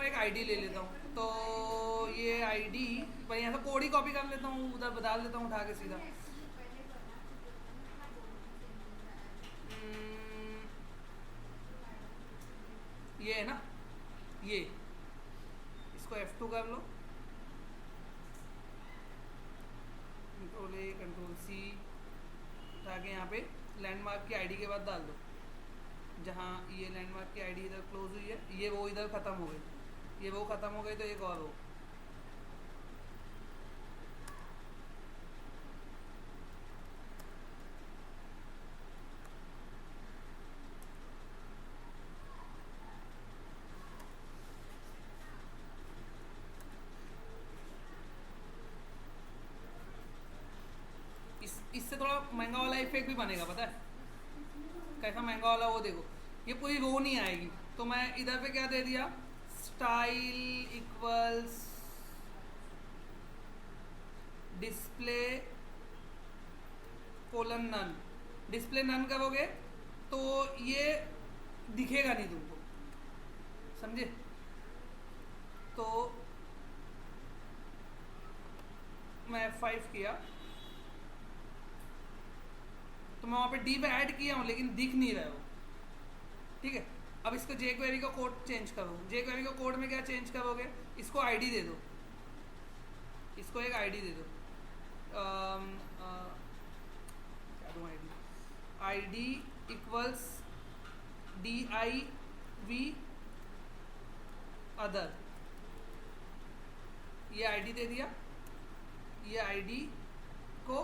एक आईडी ले लेता हूँ। तो ये आईडी भाई यहाँ से कोड ही कॉपी कर लेता हूँ, उधर बदल लेता हूँ उठा के सीधा। हम्म, ये है ना, ये इसको F2 कर लो, कंट्रोल C ताकि यहाँ पे लैंडमार्क की आईडी के बाद डाल दो। जहाँ ये लैंडमार्क की आईडी इधर क्लोज हुई है, ये वो इधर ख़त्म हो गई, ये वो ख़त्म हो गई, तो एक और हो। इससे थोड़ा महंगा वाला इफेक्ट भी बनेगा, पता है कैसा महंगा वाला, वो देखो ये पूरी रो नहीं आएगी। तो मैं इधर पे क्या दे दिया, style equals display colon none. Display none करोगे तो ये दिखेगा नहीं तुमको, समझे? तो मैं F5 किया, तो मैं वहाँ पे डी पे ऐड किया हूँ लेकिन दिख नहीं रहा है वो, ठीक है। अब इसको jQuery का कोड चेंज करो। jQuery का कोड में क्या चेंज करोगे, इसको आईडी दे दो, इसको एक आईडी दे दो। क्या दूँ ID, ID equals div other, ये आईडी दे दिया। ये आईडी को,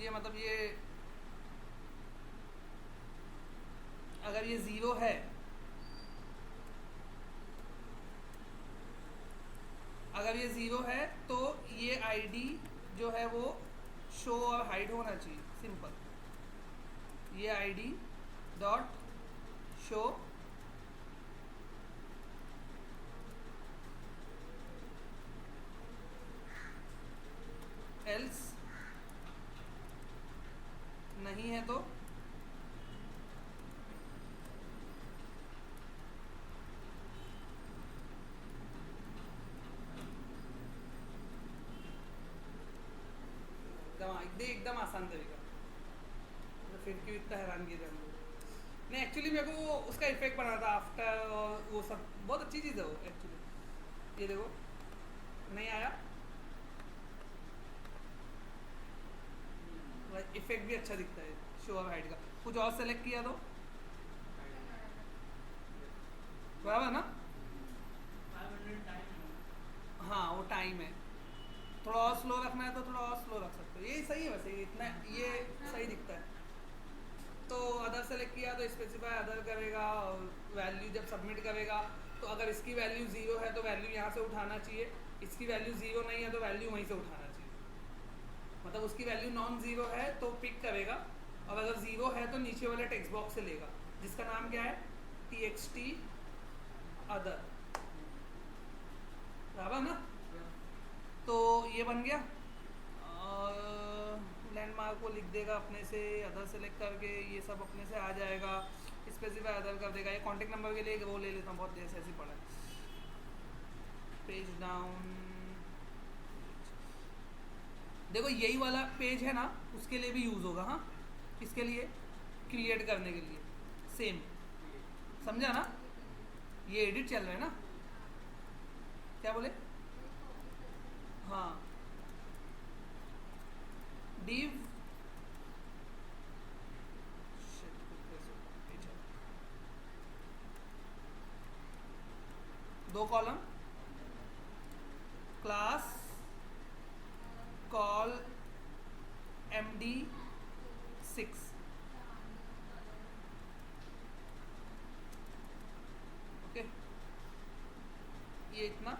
ये मतलब ये अगर ये 0 है, अगर ये 0 है तो ये आईडी जो है वो शो और हाइड होना चाहिए, सिंपल। ये आईडी डॉट शो एल्स नहीं है तो एकदम आसान तरीका, तो फिर क्यों इतना हैरान किया हम लोग। नहीं एक्चुअली मेरे को उसका इफेक्ट बना था आफ्टर, और वो सब बहुत अच्छी चीज़ है वो एक्चुअली। ये देखो नहीं आया, इफेक्ट भी अच्छा दिखता है शो और हाइड का। कुछ और सेलेक्ट किया तो बराबर ना, हाँ वो टाइम है। थोड़ा और स्लो रखना है तो थोड़ा और स्लो रख सकते हो, ये सही है वैसे, इतना ये सही दिखता है। तो अदर सेलेक्ट किया तो स्पेसिफाई अदर करेगा, और वैल्यू जब सबमिट करेगा तो अगर इसकी वैल्यू 0 है तो वैल्यू यहाँ से उठाना चाहिए, इसकी वैल्यू 0 नहीं है तो वैल्यू वहीं से उठाना चाहिए। मतलब उसकी वैल्यू नॉन ज़ीरो है तो पिक करेगा, और अगर 0 है तो नीचे वाले टेक्स्ट बॉक्स से लेगा, जिसका नाम क्या है, txt अदर, बराबर ना। तो ये बन गया, और लैंडमार्क को लिख देगा अपने से, अदर सेलेक्ट करके ये सब अपने से आ जाएगा, स्पेसिफाई अदर कर देगा। ये कॉन्टेक्ट नंबर के लिए वो ले लेता हूँ, बहुत देर से ऐसे पड़ा है। पेज डाउन, देखो यही वाला पेज है ना, उसके लिए भी यूज़ होगा, हाँ किसके लिए, क्रिएट करने के लिए, सेम, समझा ना। ये एडिट चल रहा है ना, क्या बोले, हाँ div दो column, class call md6, okay ये इतना।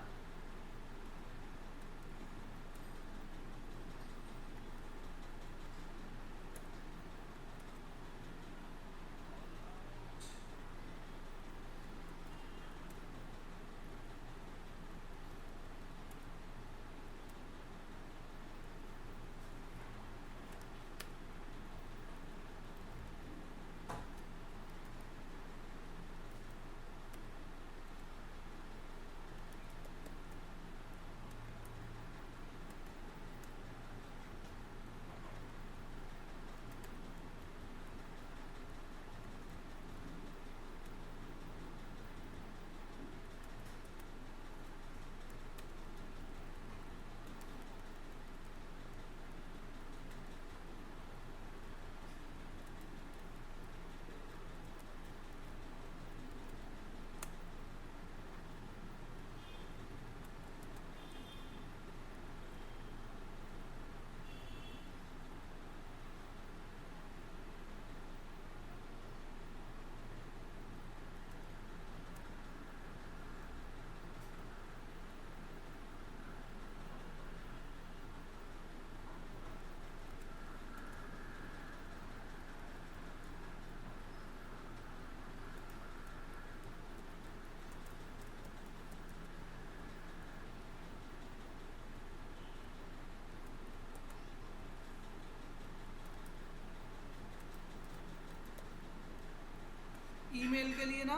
के लिए ना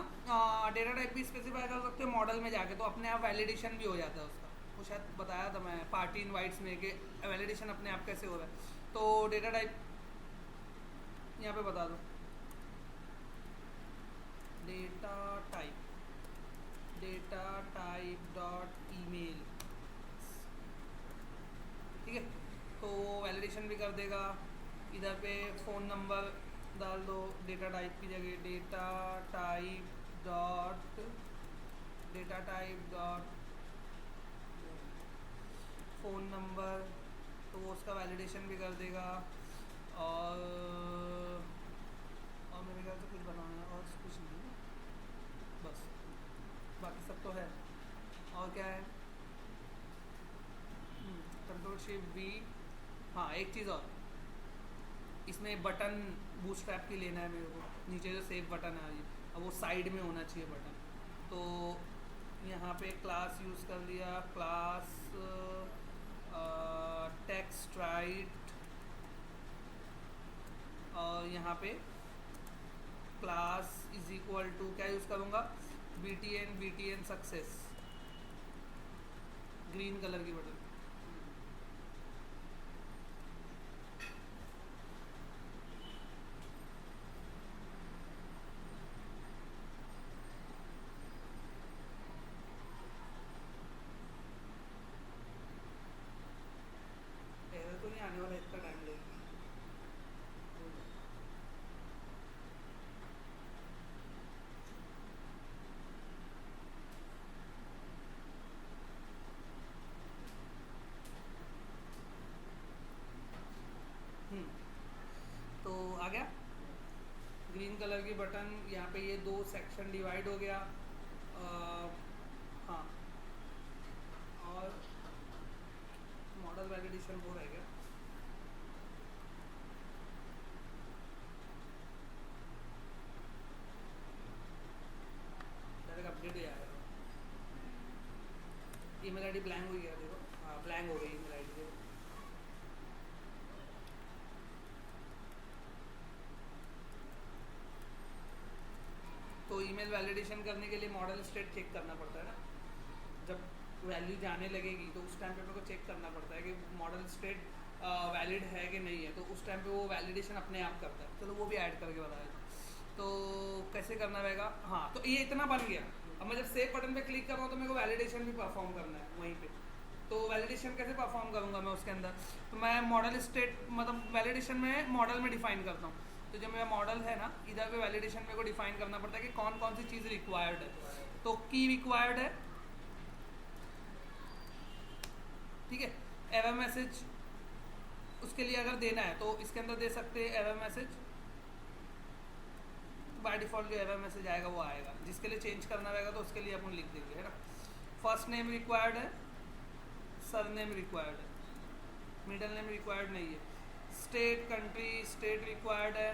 डेटा टाइप भी स्पेसिफाई कर सकते हो मॉडल में जाके, तो अपने आप वैलिडेशन भी हो जाता है उसका। वो शायद बताया था मैं पार्टी इनवाइट्स में कि वैलिडेशन अपने आप कैसे हो रहा है। तो डेटा टाइप यहाँ पे बता दो, डेटा टाइप डॉट ईमेल, ठीक है। तो वैलिडेशन भी कर देगा। इधर पे फ़ोन नंबर डाल दो डेटा टाइप की जगह, data type dot phone number, तो वो उसका वैलिडेशन भी कर देगा। और मेरे ख्याल से कुछ बनाना है और कुछ नहीं है, बस बाकी सब तो है। और क्या है, कंट्रोल शिफ्ट वी। हाँ एक चीज़ और, इसमें बटन बूटस्ट्रैप की लेना है मेरे को, नीचे जो सेव बटन है ये, अब वो साइड में होना चाहिए बटन। तो यहाँ पे क्लास यूज़ कर लिया, क्लास टेक्स्ट राइट, और यहाँ पे क्लास इज इक्वल टू क्या यूज़ करूँगा, BTN सक्सेस, ग्रीन कलर की बटन। एरर तो नहीं आने वाला, इतना टाइम लगेगा। तो आ गया ग्रीन कलर की बटन। यहाँ पे ये दो सेक्शन डिवाइड हो गया। हाँ, और मॉडल वैलिडेशन वो रह गया। डायरेक्ट अपडेट ही आएगा। ईमेल आईडी ब्लैंक हो गया, देखो। हाँ ब्लैंक हो गई ईमेल आईडी, देखो। तो ईमेल वैलिडेशन करने के लिए मॉडल स्टेट चेक करना पड़ता है ना, जब वैल्यू जाने लगेगी तो उस टाइम पे मेरे को चेक करना पड़ता है कि मॉडल स्टेट वैलिड है कि नहीं है, तो उस टाइम पे वो वैलिडेशन अपने आप करता है। चलो वो भी ऐड करके बताया, तो कैसे करना रहेगा। हाँ तो ये इतना बन गया। अब मैं जब सेव बटन पे क्लिक कर रहा हूँ तो मेरे को वैलिडेशन भी परफॉर्म करना है वहीं पे। तो वैलिडेशन कैसे परफॉर्म करूँगा मैं उसके अंदर, तो मैं मॉडल स्टेट मतलब वैलिडेशन में मॉडल में डिफाइन करता हूँ। तो जो मेरा मॉडल है ना, इधर पे वैलिडेशन मेरे को डिफाइन करना पड़ता है कि कौन कौन सी चीज़ रिक्वायर्ड है। तो की रिक्वायर्ड है, ठीक है। एरर मैसेज उसके लिए अगर देना है तो इसके अंदर दे सकते हैं एरर मैसेज। बाय डिफ़ॉल्ट जो एरर मैसेज आएगा वो आएगा, जिसके लिए चेंज करना रहेगा तो उसके लिए अपन लिख देंगे, है ना। फर्स्ट नेम रिक्वायर्ड है, सर नेम रिक्वायर्ड है, मिडल नेम रिक्वायर्ड नहीं है। स्टेट कंट्री, स्टेट रिक्वायर्ड है,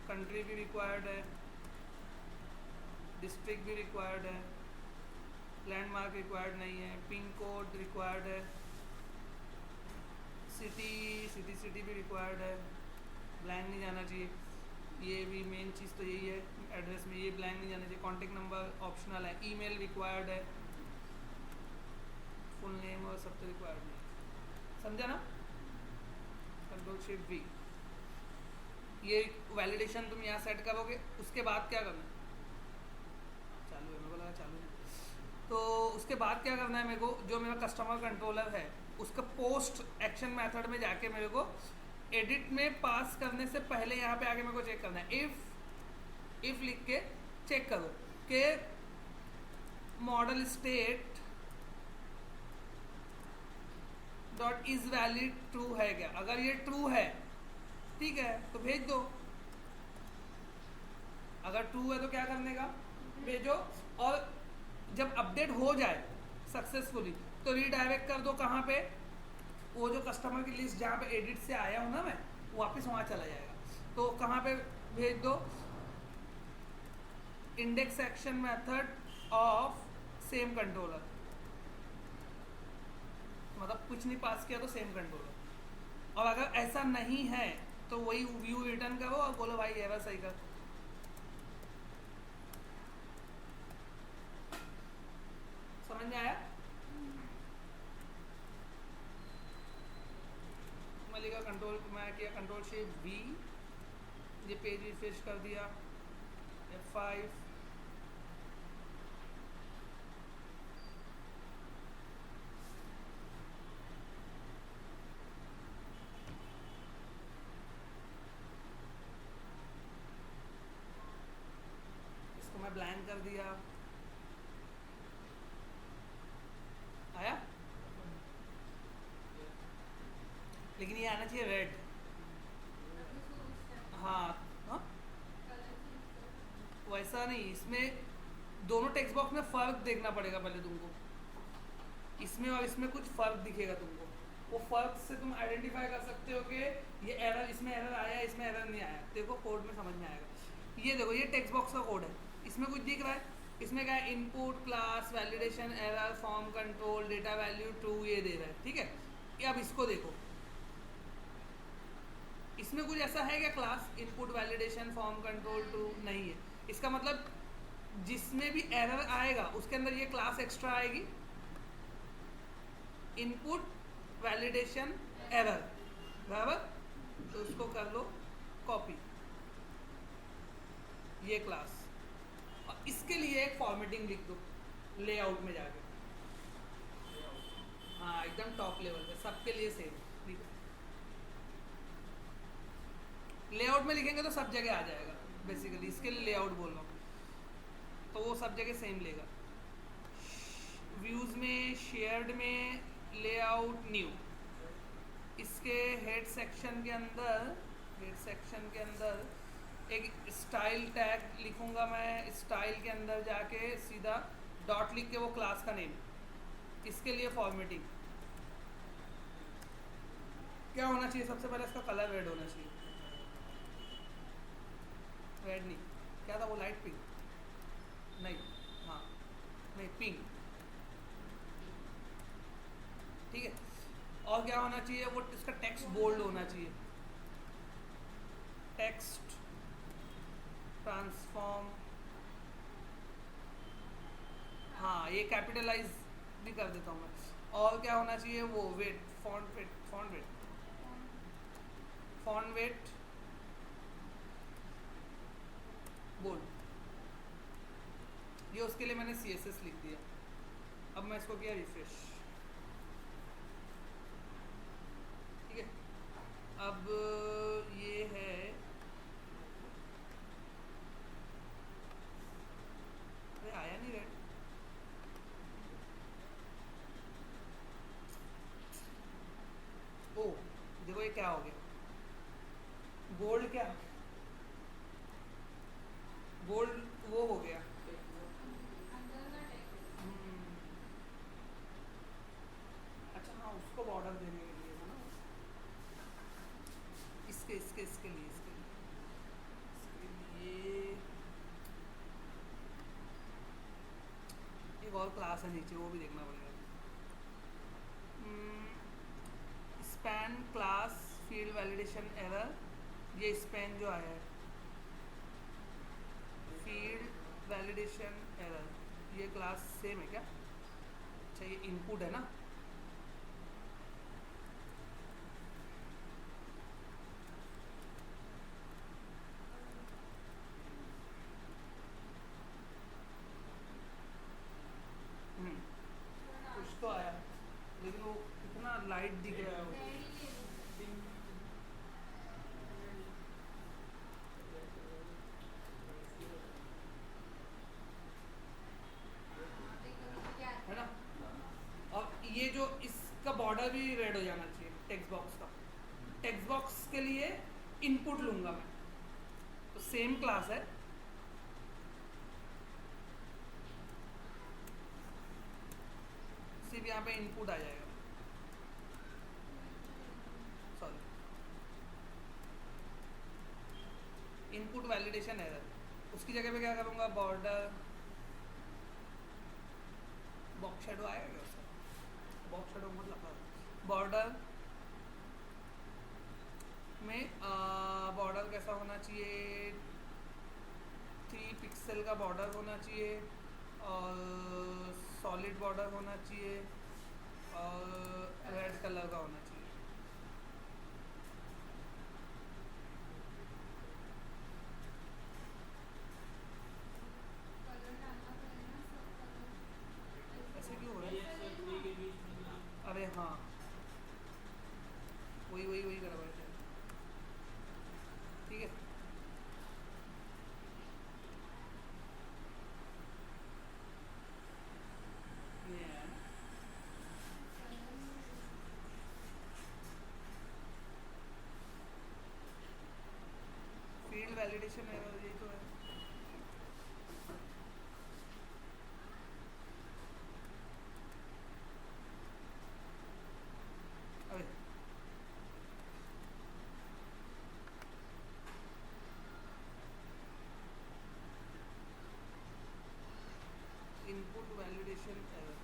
कंट्री भी रिक्वायर्ड है, डिस्ट्रिक्ट भी रिक्वायर्ड है, लैंडमार्क रिक्वायर्ड नहीं है, पिन कोड रिक्वायर्ड है, सिटी भी रिक्वायर्ड है, ब्लैंक नहीं जाना चाहिए। ये भी मेन चीज़ तो यही है, एड्रेस में ये ब्लैंक नहीं जाना चाहिए। कॉन्टेक्ट नंबर ऑप्शनल है, ईमेल रिक्वायर्ड है, फुल नेम और सब तो रिक्वायर्ड नहीं, समझा ना। कंट्रोल शिफ्ट वी, ये वैलिडेशन तुम यहाँ सेट करोगे। उसके बाद क्या करना है, चालू है, मेरे को लगा चालू है। तो उसके बाद क्या करना है मेरे को, जो मेरा कस्टमर कंट्रोलर है उसका पोस्ट एक्शन मेथड में जाके मेरे को एडिट में पास करने से पहले यहाँ पे आके मेरे को चेक करना है। इफ लिख के चेक करो कि model state dot is valid true है क्या। अगर ये ट्रू है ठीक है तो भेज दो, अगर ट्रू है तो क्या करने का, भेजो। और जब अपडेट हो जाए सक्सेसफुली तो रीडायरेक्ट कर दो कहाँ पे, वो जो कस्टमर की लिस्ट जहाँ पे एडिट से आया हूँ ना मैं, वापस वहाँ चला जाएगा। तो कहाँ पे भेज दो, index action method of same controller, मतलब कुछ नहीं पास किया तो सेम कंट्रोलर। और अगर ऐसा नहीं है तो वही व्यू रिटर्न करो और बोलो भाई एरर सही कर। मैं किया कंट्रोल शिफ्ट V, ये पेज रिफ्रेश कर दिया, F5, इसको मैं ब्लैंक कर दिया, आया, लेकिन ये आना चाहिए रेड। हाँ हाँ, वैसा नहीं, इसमें दोनों टेक्स्ट बॉक्स में फ़र्क देखना पड़ेगा पहले तुमको, इसमें और इसमें कुछ फ़र्क दिखेगा तुमको, वो फ़र्क से तुम आइडेंटिफाई कर सकते हो कि ये एरर, इसमें एरर आया, इसमें एरर नहीं आया। देखो कोड में समझ में आएगा। ये देखो, ये टेक्स्ट बॉक्स का कोड है, इसमें कुछ दिख रहा है, इसमें क्या है, input class validation error form control data value true, ये दे रहा है, ठीक है। ये अब इसको देखो, इसमें कुछ ऐसा है क्या, class input validation form control true नहीं है। इसका मतलब जिसमें भी एरर आएगा उसके अंदर ये क्लास एक्स्ट्रा आएगी, इनपुट वैलिडेशन एरर, बराबर। तो उसको कर लो कॉपी, ये क्लास, और इसके लिए एक फॉर्मेटिंग लिख दो लेआउट में जाके, हाँ एकदम टॉप लेवल पे सबके लिए सेम लिखो। लेआउट में लिखेंगे तो सब जगह आ जाएगा, बेसिकली इसके लिए लेआउट बोल रहा हूँ, तो वो सब जगह सेम लेगा। व्यूज़ में, शेयर्ड में, लेआउट न्यू, इसके हेड सेक्शन के अंदर, हेड सेक्शन के अंदर एक स्टाइल टैग लिखूंगा मैं, स्टाइल के अंदर जाके सीधा डॉट लिख के वो क्लास का नेम, इसके लिए फॉर्मेटिंग क्या होना चाहिए, सबसे पहले इसका कलर रेड होना चाहिए, रेड नहीं, क्या था वो, लाइट पिंक नहीं, हाँ नहीं पिंक, ठीक है। और क्या होना चाहिए, वो इसका टेक्स्ट बोल्ड होना चाहिए, टेक्स्ट ट्रांसफॉर्म, हाँ ये कैपिटलाइज भी कर देता हूँ मैं। और क्या होना चाहिए, वो weight, font weight, font weight, font weight bold, ये उसके लिए मैंने CSS लिख दिया। अब मैं इसको किया रिफ्रेश, ठीक है। अब ये है, अरे आया नहीं रेड, ओ देखो ये क्या हो गया, गोल्ड, क्या गोल्ड वो हो गया, अच्छा हाँ उसको बॉर्डर देने के लिए है ना, इसके इसके इसके लिए, इसके लिए एक और क्लास है नीचे, वो भी देखना पड़ेगा। Span class field validation error, ये स्पैन जो आया है, फील्ड वैलिडेशन एरर, ये क्लास सेम है क्या, अच्छा ये इनपुट है ना, कुछ तो आया, लेकिन वो कितना लाइट दिख रहा है वो, है ना। और ये जो इसका बॉर्डर भी रेड हो जाना चाहिए टेक्स्ट बॉक्स का, टेक्स्ट बॉक्स के लिए इनपुट लूंगा मैं, तो सेम क्लास है, सिर्फ यहाँ पे इनपुट आ जाएगा, सॉरी इनपुट वैलिडेशन एरर, उसकी जगह पे क्या करूँगा, बॉर्डर, बॉक्स शेडो आएगा क्या उसका, बॉक्स शेडो मतलब बॉर्डर में, बॉर्डर कैसा होना चाहिए, 3 पिक्सल का बॉर्डर होना चाहिए, और सॉलिड बॉर्डर होना चाहिए, और रेड कलर का होना चाहिए, वैलिडेशन एरर यही तो है। अबे इनपुट वैलिडेशन एरर,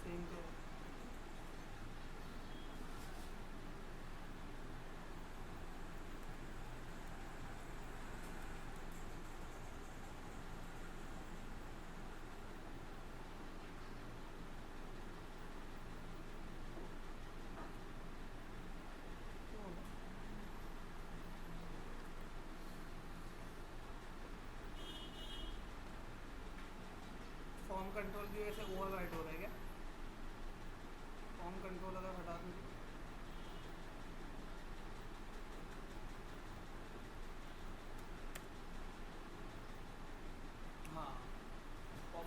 सेम तो है। क्यों होगा? फॉर्म कंट्रोल की वजह से ओवरराइड हो रहा है क्या? फॉर्म कंट्रोल अगर हटा दूँ तो? हाँ,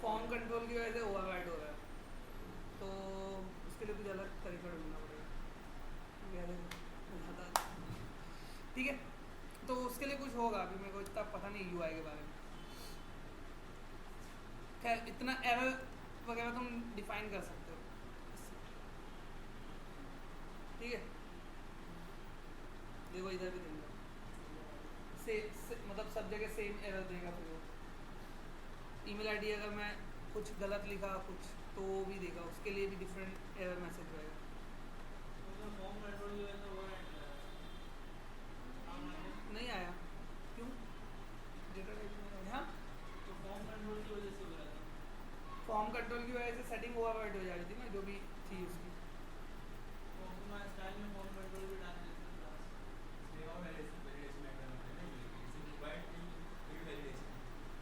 फॉर्म कंट्रोल की वजह से ओवरराइड हो रहा है, तो उसके लिए कुछ अलग तरीका ढूंढना पड़ेगा। ठीक है, तो उसके लिए कुछ होगा, अभी मेरे को इतना पता नहीं यूआई के बारे में। खैर इतना एरर वगैरह तुम डिफाइन कर सकते हो, ठीक है। देखो इधर भी देगा मतलब सब जगह सेम एरर देगा फिर वो। ईमेल आईडी अगर मैं कुछ गलत लिखा कुछ तो वो भी देगा, उसके लिए भी डिफरेंट एरर मैसेज रहेगा। नहीं आया क्यों? डेटा टाइप में आया। हाँ, फॉर्म कंट्रोल की वजह से सेटिंग ओवरराइड हो जा रही थी ना, जो भी थी उसकी।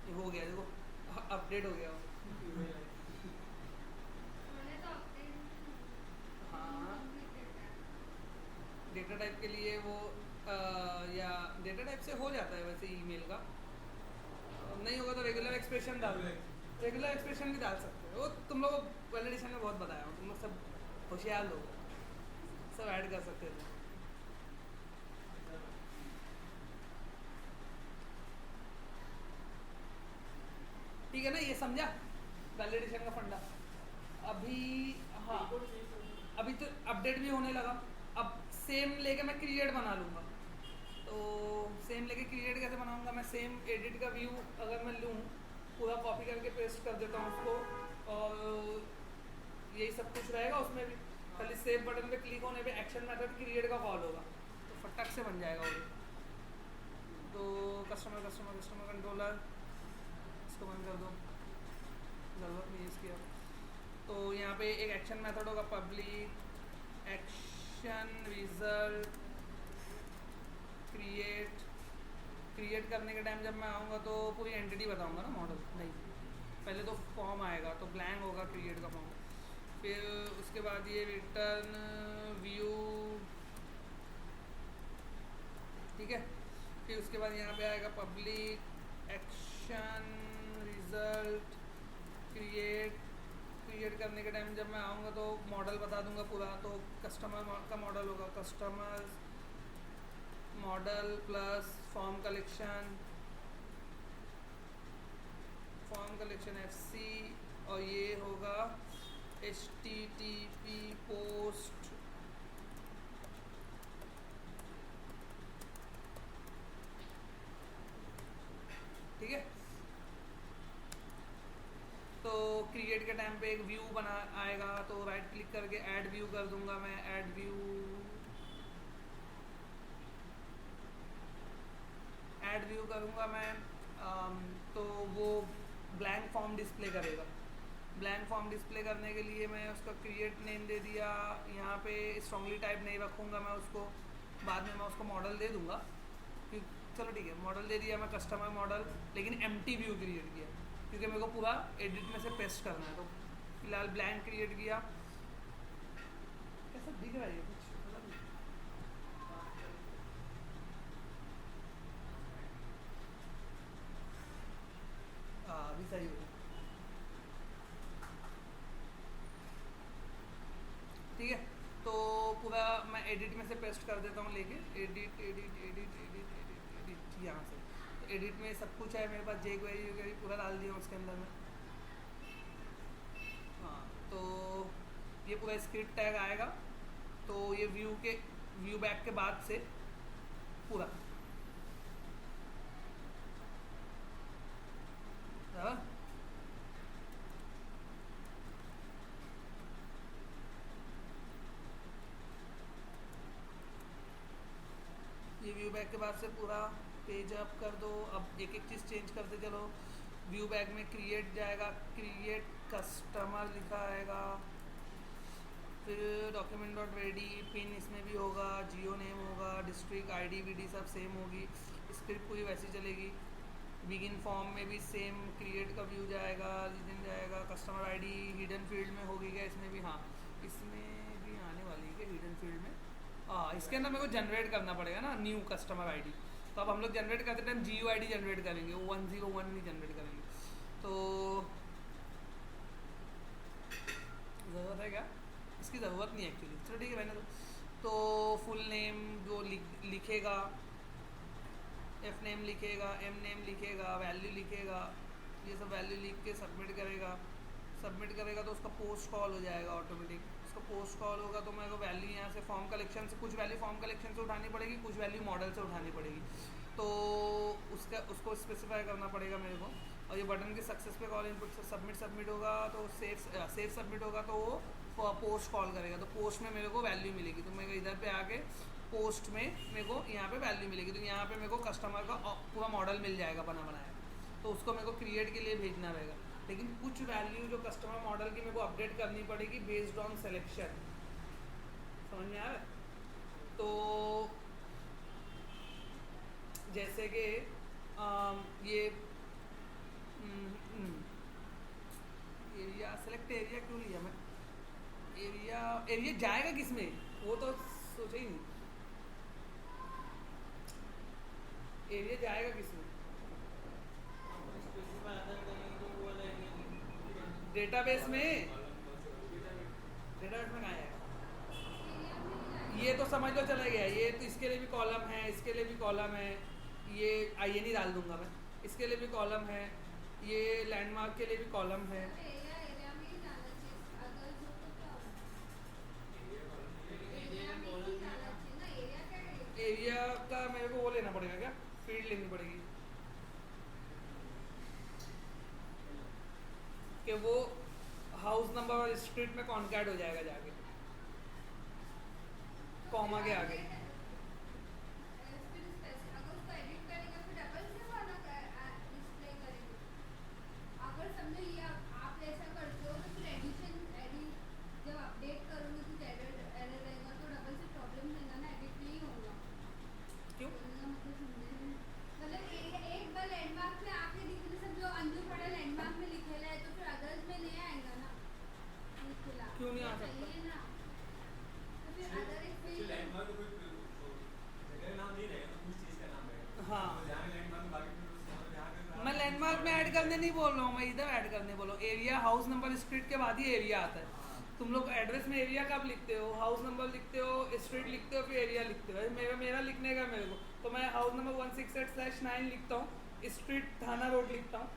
ये हो गया देखो, अपडेट हो गया वो। हाँ, डेटा टाइप के लिए वो या डेटा टाइप से हो जाता है वैसे ईमेल का। नहीं होगा तो रेगुलर एक्सप्रेशन डाल दो, रेगुलर एक्सप्रेशन भी डाल सकते हो। वो तुम लोग वैलिडेशन में बहुत बताया हूँ, तुम लोग सब होशियार लोग सब ऐड कर सकते थे। ठीक है ना, ये समझा वैलिडेशन का फंडा अभी। हाँ, अभी तो अपडेट भी होने लगा। अब सेम लेके मैं क्रिएट बना लूँगा, तो सेम लेके क्रिएट कैसे बनाऊँगा मैं? सेम एडिट का व्यू अगर मैं लूँ, पूरा कॉपी करके पेस्ट कर देता हूँ उसको, और यही सब कुछ रहेगा उसमें भी। खाली सेव बटन पे क्लिक होने पे एक्शन मेथड क्रिएट का कॉल होगा, तो फटक से बन जाएगा वो भी। तो कस्टमर कस्टमर कस्टमर कंट्रोलर इसको बंद कर दो, ज़रूरत नहीं है इसकी अब। तो यहाँ पे एक एक्शन मेथड होगा, public action result create. Create करने के टाइम जब मैं आऊँगा तो पूरी एंटिटी बताऊँगा ना, मॉडल नहीं। पहले तो फॉर्म आएगा तो ब्लैंक होगा क्रिएट का फॉर्म, फिर उसके बाद ये रिटर्न व्यू, ठीक है। फिर उसके बाद यहाँ पे आएगा public action result create. Create करने के टाइम जब मैं आऊँगा तो मॉडल बता दूंगा पूरा। तो कस्टमर का मॉडल होगा customer model plus form collection FC, और ये होगा HTTP पोस्ट, ठीक है। तो क्रिएट के टाइम पे एक व्यू बना आएगा, तो राइट क्लिक करके ऐड व्यू कर दूंगा मैं। ऐड व्यू करूँगा मैं, तो वो ब्लैंक फॉर्म डिस्प्ले करेगा। ब्लैंक फॉर्म डिस्प्ले करने के लिए मैं उसका क्रिएट नेम दे दिया। यहाँ पे स्ट्रांगली टाइप नहीं रखूँगा मैं उसको, बाद में मैं उसको मॉडल दे दूँगा। चलो ठीक है, मॉडल दे दिया मैं कस्टमर मॉडल, लेकिन एम्प्टी व्यू क्रिएट किया क्योंकि मेरे को पूरा एडिट में से पेस्ट करना है। तो फिलहाल ब्लैंक क्रिएट किया। कैसा दिख रहा है ये कुछ? हाँ, अभी सही हो गया। ठीक है, तो पूरा मैं एडिट में से पेस्ट कर देता हूँ लेके, edit edit edit edit edit edit यहाँ से। तो एडिट में सब कुछ है मेरे पास, जे क्वेरी वगैरह पूरा डाल दिया उसके अंदर में। हाँ, तो ये पूरा स्क्रिप्ट टैग आएगा, तो ये व्यू बैक के बाद से पूरा ये व्यू बैक के बाद से पूरा पेज अप कर दो। अब एक एक चीज़ चेंज करते चलो। व्यू बैक में क्रिएट जाएगा, क्रिएट कस्टमर लिखा आएगा, फिर डॉक्यूमेंट डॉट रेडी, पिन इसमें भी होगा, जियो नेम होगा, डिस्ट्रिक्ट आईडी वीडी सब सेम होगी, स्क्रिप्ट पूरी वैसी चलेगी। बिगिन फॉर्म में भी सेम क्रिएट का व्यू जाएगा, रीजन जाएगा, कस्टमर आईडी हिडन फील्ड में होगी क्या इसमें भी? हाँ, इसमें भी आने वाली है क्या हिडन फील्ड में? हाँ, इसके अंदर मेरे को जनरेट करना पड़ेगा ना न्यू कस्टमर आईडी। तो अब हम लोग जनरेट करते टाइम GUID आईडी जनरेट करेंगे, वो 101 नहीं जनरेट करेंगे। तो ज़रूरत है क्या? इसकी ज़रूरत नहीं एक्चुअली, चलो ठीक है मैंने तो फुल नेम जो लिखेगा, एफ नेम लिखेगा, एम नेम लिखेगा, वैल्यू लिखेगा, ये सब वैल्यू लिख के सबमिट करेगा। सबमिट करेगा तो उसका पोस्ट कॉल हो जाएगा ऑटोमेटिक। उसका पोस्ट कॉल होगा तो मेरे को वैल्यू यहाँ से फॉर्म कलेक्शन से, कुछ वैल्यू फॉर्म कलेक्शन से उठानी पड़ेगी, कुछ वैल्यू मॉडल से उठानी पड़ेगी। तो उसको स्पेसिफाई करना पड़ेगा मेरे को। और ये बटन के सक्सेस पे कॉल इनपुट से सबमिट होगा, तो सेव सबमिट होगा तो वो पोस्ट कॉल करेगा, तो पोस्ट में मेरे को वैल्यू मिलेगी। तो मेरे को इधर पे आके पोस्ट में मेरे को यहाँ पे वैल्यू मिलेगी, तो यहाँ पे मेरे को कस्टमर का पूरा मॉडल मिल जाएगा बना बनाया। तो उसको मेरे को क्रिएट के लिए भेजना रहेगा, लेकिन कुछ वैल्यू जो कस्टमर मॉडल की मेरे को अपडेट करनी पड़ेगी बेस्ड ऑन सिलेक्शन। समझ में आ रहा है? तो जैसे कि ये एरिया सेलेक्ट एरिया क्यों लिया मैं? एरिया जाएगा किस में वो तो सोचा ही नहीं। एरिया जाएगा किस में? डेटाबेस में। डेटाबेस में कहाँ आएगा? ये तो समझ लो चला गया। ये तो इसके लिए भी कॉलम है, इसके लिए भी कॉलम है, ये INE डाल दूंगा मैं, इसके लिए भी कॉलम है, ये लैंडमार्क के लिए भी कॉलम है। एरिया का मेरे को वो लेना पड़ेगा क्या? फील्ड लेनी पड़ेगी कि वो हाउस नंबर और स्ट्रीट में कॉन्कैट हो जाएगा जाके कॉमा के आगे। क्यों नहीं आ सकता? हाँ, मैं लैंडमार्क में ऐड करने नहीं बोल रहा हूँ, मैं इधर ऐड करने बोल रहा हूँ। एरिया हाउस नंबर स्ट्रीट के बाद ही एरिया आता है। तुम लोग एड्रेस में एरिया कब लिखते हो? हाउस नंबर लिखते हो, स्ट्रीट लिखते हो, फिर एरिया लिखते हो। मेरा लिखने का मेरे को तो मैं हाउस नंबर 168/9 लिखता हूँ, स्ट्रीट थाना रोड लिखता हूँ,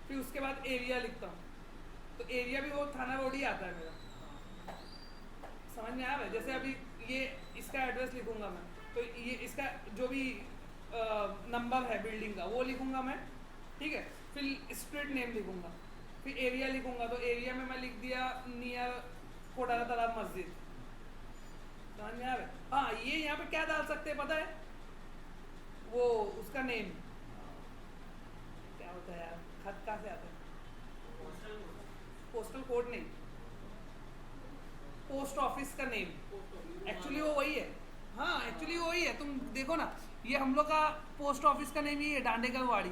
फिर उसके बाद एरिया लिखता हूँ। तो एरिया भी वो थाना रोड ही आता है मेरा। समझ में आ रहा है? जैसे अभी ये इसका एड्रेस लिखूंगा मैं, तो ये इसका जो भी नंबर है बिल्डिंग का वो लिखूंगा मैं, ठीक है। फिर स्ट्रीट नेम लिखूंगा, फिर एरिया लिखूंगा, तो एरिया में मैं लिख दिया नियर कोटारा तालाब मस्जिद। समझ में आ रहा है? हाँ, ये यहाँ पे क्या डाल सकते हैं पता है? वो उसका नेम क्या होता है यार, खत कहाँ से आता है? पोस्टल कोड नहीं, पोस्ट ऑफिस का नेम। एक्चुअली वो वही है। हाँ, एक्चुअली वो वही है। तुम देखो ना, ये हम लोग का पोस्ट ऑफिस का नेम ही है, डांडेकर वाड़ी।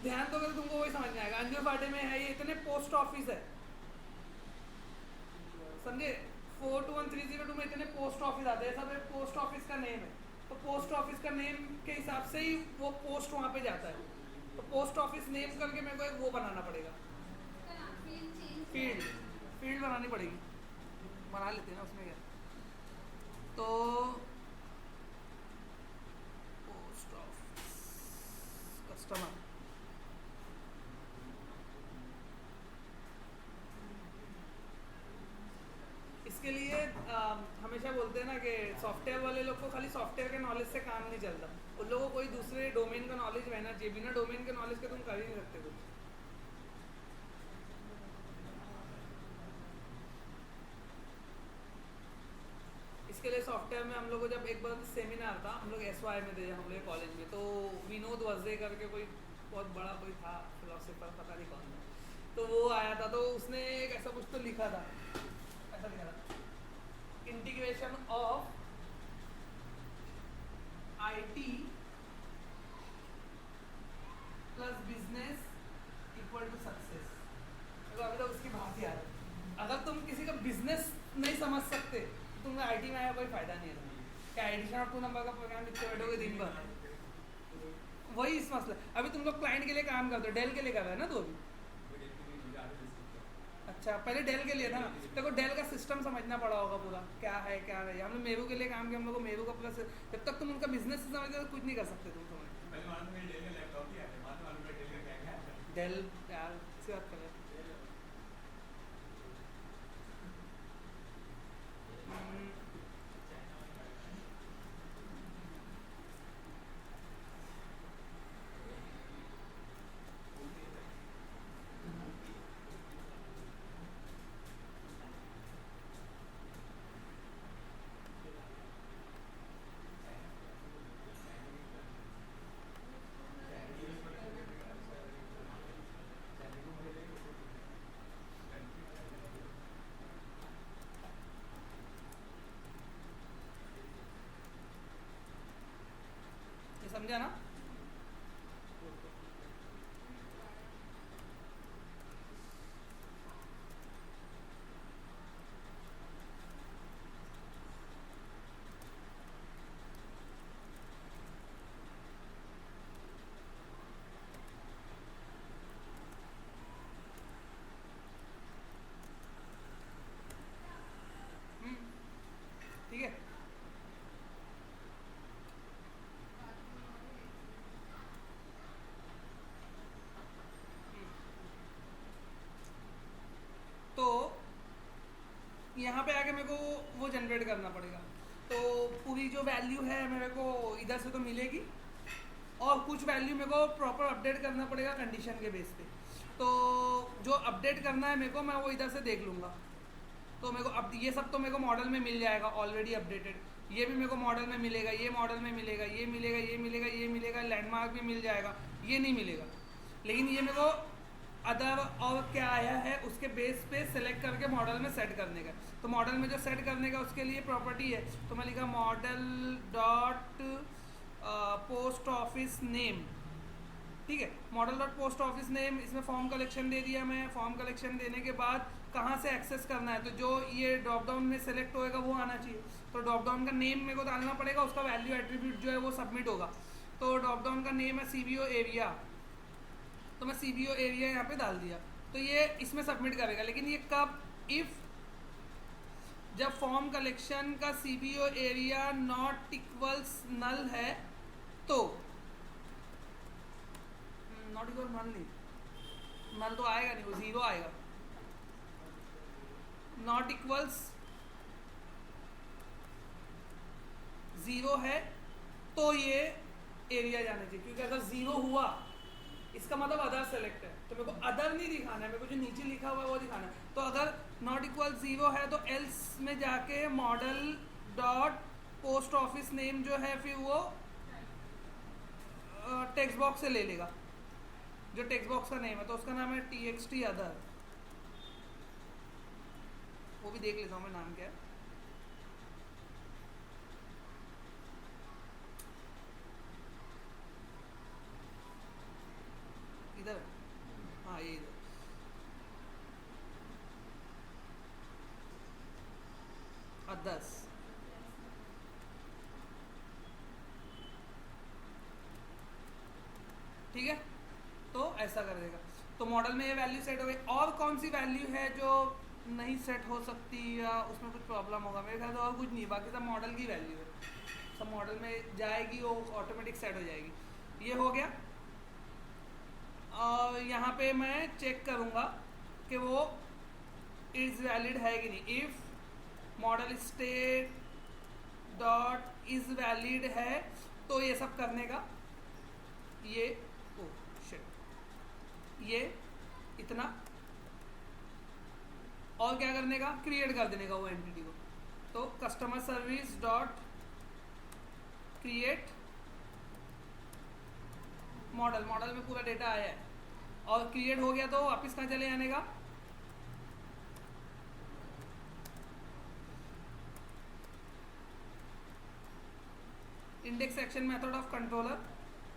ध्यान तो कर, तुमको वही समझ में आएगा। अंजू फाटे में है, ये इतने पोस्ट ऑफिस है, समझे? 42130 में इतने पोस्ट ऑफिस आते हैं, सब पोस्ट ऑफिस का नेम है। तो पोस्ट ऑफिस का नेम के हिसाब से ही वो पोस्ट वहाँ पे जाता है। तो पोस्ट ऑफिस नेम करके मेरे को एक वो बनाना पड़ेगा, फील्ड। फील्ड बनानी पड़ेगी, बना लेते हैं ना, उसमें क्या। तो पोस्ट ऑफिस कस्टमर, इसके लिए हमेशा बोलते हैं ना कि सॉफ्टवेयर वाले लोग को खाली सॉफ्टवेयर के नॉलेज से काम नहीं चलता, उन लोगों को कोई दूसरे डोमेन का नॉलेज रहना चाहिए। बिना डोमेन के नॉलेज के तुम कर ही नहीं सकते कुछ। इसके लिए सॉफ्टवेयर में हम लोग को जब एक बार सेमिनार था, हम लोग SY में थे हम लोग कॉलेज में, तो विनोद वजे करके कोई बहुत बड़ा कोई था फिलोसफर, पता नहीं कौन था, तो वो आया था, तो उसने एक ऐसा कुछ तो लिखा था, ऐसा लिखा था, integration of IT plus business equal to success. तो अभी तक उसकी बात ही आ रही है। अगर तुम किसी का बिजनेस नहीं समझ सकते तो तुम्हें IT में आया कोई फायदा नहीं है। क्या एडिशन ऑफ 2 नंबर का प्रोग्राम लिखते बैठोगे दिन भर, वही इस मसला। अभी तुम लोग क्लाइंट के लिए काम करते हो, डेल के लिए कर रहे हैं ना तो अभी। अच्छा, पहले डेल के लिए था ना, देखो डेल का सिस्टम समझना पड़ा होगा पूरा, क्या है क्या नहीं। हम लोग मेरू के लिए काम किया, हम लोग को मेरू का प्लस, जब तक तुम उनका बिजनेस समझते तो कुछ नहीं कर सकते तुम समझ। डेल यार किसी बात कर समझा ना। ठीक है, तो यहाँ पे आके मेरे को वो जनरेट करना पड़ेगा। तो पूरी जो वैल्यू है मेरे को इधर से तो मिलेगी, और कुछ वैल्यू मेरे को प्रॉपर अपडेट करना पड़ेगा कंडीशन के बेस पे। तो जो अपडेट करना है मेरे को, मैं वो इधर से देख लूँगा। तो मेरे को अब ये सब तो मेरे को मॉडल में मिल जाएगा ऑलरेडी अपडेटेड, ये भी मेरे को मॉडल में मिलेगा, ये मॉडल में मिलेगा, ये मिलेगा, ये मिलेगा, ये मिलेगा, लैंडमार्क भी मिल जाएगा, ये नहीं मिलेगा। लेकिन ये मेरे को अदर और क्या आया है उसके बेस पे सेलेक्ट करके मॉडल में सेट करने का। तो मॉडल में जो सेट करने का उसके लिए प्रॉपर्टी है, तो मैं लिखा model dot post office name. ठीक है, model dot post office name, इसमें फॉर्म कलेक्शन दे दिया मैं। फॉर्म कलेक्शन देने के बाद कहाँ से एक्सेस करना है, तो जो ये ड्रॉप डाउन में सेलेक्ट होएगा वो आना चाहिए। तो ड्रॉप डाउन का नेम मेरे को डालना पड़ेगा, उसका वैल्यू एट्रीब्यूट जो है वो सबमिट होगा। तो ड्रॉप डाउन का नेम है CBO एरिया, तो मैं CBO एरिया यहाँ पे डाल दिया, तो ये इसमें सबमिट करेगा। लेकिन ये कब, इफ़ जब फॉर्म कलेक्शन का CBO एरिया नॉट इक्वल्स नल है, तो नॉट इक्वल नल नहीं, नल तो आएगा नहीं, वो 0 आएगा। नॉट इक्वल्स 0 है तो ये एरिया जाना चाहिए, क्योंकि अगर 0 हुआ इसका मतलब अदर सेलेक्ट है, तो मेरे को अदर नहीं दिखाना है, मेरे को जो नीचे लिखा हुआ है वो दिखाना है। तो अगर नॉट इक्वल 0 है तो एल्स में जाके model dot post office name जो है फिर वो टेक्स्ट बॉक्स से ले लेगा, जो टेक्स्ट बॉक्स का नेम है, तो उसका नाम है TXT अदर। वो भी देख लेता हूँ मैं नाम क्या है। इधर, हाँ ये इधर, अदर्स। ठीक है, तो ऐसा कर देगा। तो मॉडल में ये वैल्यू सेट हो गई। और कौन सी वैल्यू है जो नहीं सेट हो सकती या उसमें कुछ प्रॉब्लम होगा, मेरे ख्याल से और कुछ नहीं, बाकी सब मॉडल की वैल्यू है, सब मॉडल में जाएगी, वो ऑटोमेटिक सेट हो जाएगी। ये हो गया। और यहाँ पे मैं चेक करूँगा कि वो इज़ वैलिड है कि नहीं। If model state dot is valid है तो ये सब करने का, ये ओ शिट, ये इतना, और क्या करने का, क्रिएट कर देने का वो एंटिटी को। तो customer service dot create model, model में पूरा डेटा आया है और क्रिएट हो गया, तो वापस कहाँ चले जाने का, index action method of controller,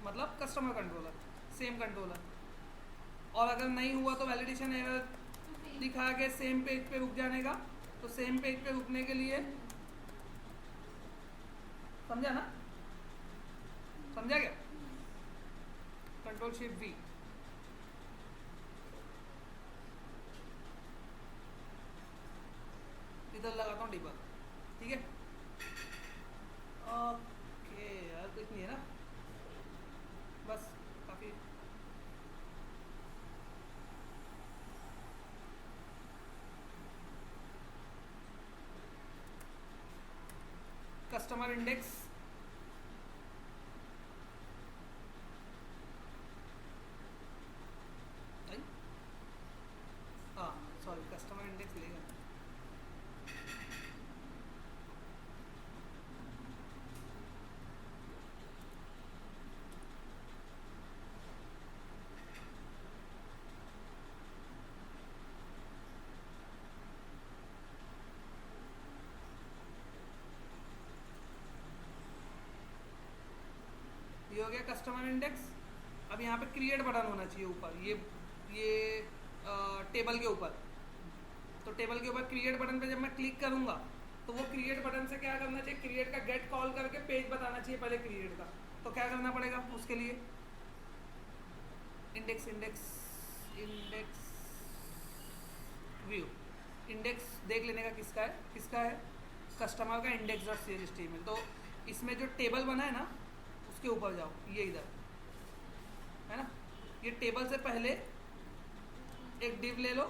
मतलब कस्टमर कंट्रोलर, सेम कंट्रोलर। और अगर नहीं हुआ तो वैलिडेशन एरर दिखा के सेम पेज पे रुक जाने का। तो सेम पेज पे रुकने के लिए, समझा ना, समझा क्या, कंट्रोल शिफ्ट वी, इधर लगाता हूँ डिबग, ठीक है। ओके यार, कुछ नहीं है ना, बस काफ़ी। कस्टमर इंडेक्स, हाँ सॉरी, कस्टमर इंडेक्स लेगा। ये हो गया कस्टमर इंडेक्स। अब यहाँ पे क्रिएट बटन होना चाहिए ऊपर, ये टेबल के ऊपर। तो टेबल के ऊपर क्रिएट बटन पे जब मैं क्लिक करूँगा तो वो क्रिएट बटन से क्या करना चाहिए, क्रिएट का गेट कॉल करके पेज बताना चाहिए पहले क्रिएट का। तो क्या करना पड़ेगा उसके लिए, index index index view, index देख लेने का किसका है, किसका है, कस्टमर का index dot C H T M L. तो इसमें जो टेबल बना है ना उसके ऊपर जाओ, ये इधर है ना, ये टेबल से पहले एक डिव ले लो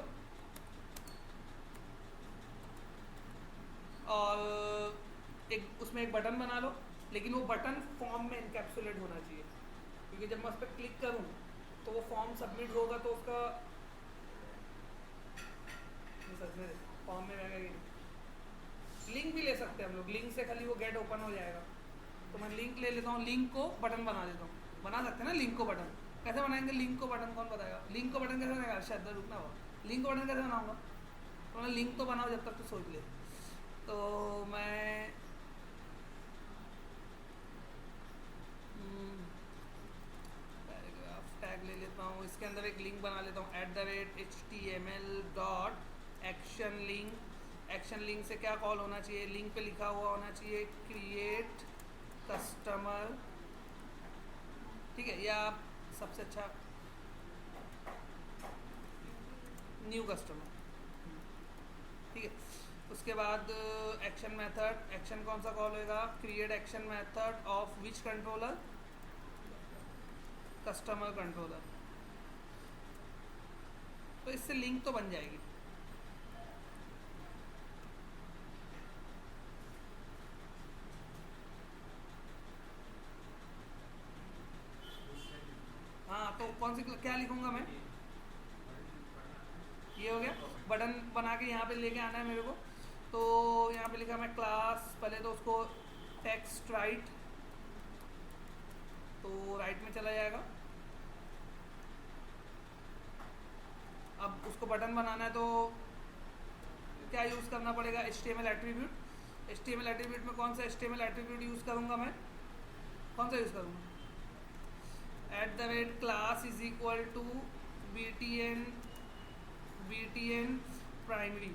और एक उसमें एक बटन बना लो, लेकिन वो बटन फॉर्म में इनकैप्सुलेट होना चाहिए, क्योंकि जब मैं उस पर क्लिक करूँ तो वो फॉर्म सबमिट होगा तो उसका फॉर्म में रहेगा। लिंक भी ले सकते हैं हम लोग, लिंक से खाली वो गेट ओपन हो जाएगा। तो मैं लिंक ले लेता हूँ, लिंक को बटन बना देता हूँ, बना सकते हैं ना लिंक को बटन। कैसे बनाएंगे लिंक को बटन, कौन बताएगा लिंक को बटन कैसे बनाएगा, शायद रुकना हुआ, लिंक को बटन कैसे बनाऊंगा, तो मैं लिंक तो बनाओ जब तक तो सोच ले। तो मैं पैराग्राफ टैग ले लेता हूँ, इसके अंदर एक लिंक बना लेता हूँ @html.action लिंक। एक्शन लिंक से क्या कॉल होना चाहिए, लिंक पे लिखा हुआ होना चाहिए क्रिएट कस्टमर, ठीक है, या सबसे अच्छा न्यू कस्टमर, ठीक है। उसके बाद एक्शन मेथड, एक्शन कौन सा कॉल होएगा, create action method of which controller, customer controller. तो इससे लिंक तो बन जाएगी। हाँ, तो कौन सी क्या लिखूंगा मैं, ये हो गया बटन बना के यहाँ पे लेके आना है मेरे को। तो यहाँ पे लिखा मैं क्लास, पहले तो उसको टेक्स्ट राइट, तो राइट में चला जाएगा। अब उसको बटन बनाना है तो क्या यूज़ करना पड़ेगा, HTML एट्रीब्यूट। HTML एट्रीब्यूट में कौन सा HTML एट्रीब्यूट यूज़ करूँगा मैं, कौन सा यूज़ करूँगा, @class is equal to btn primary.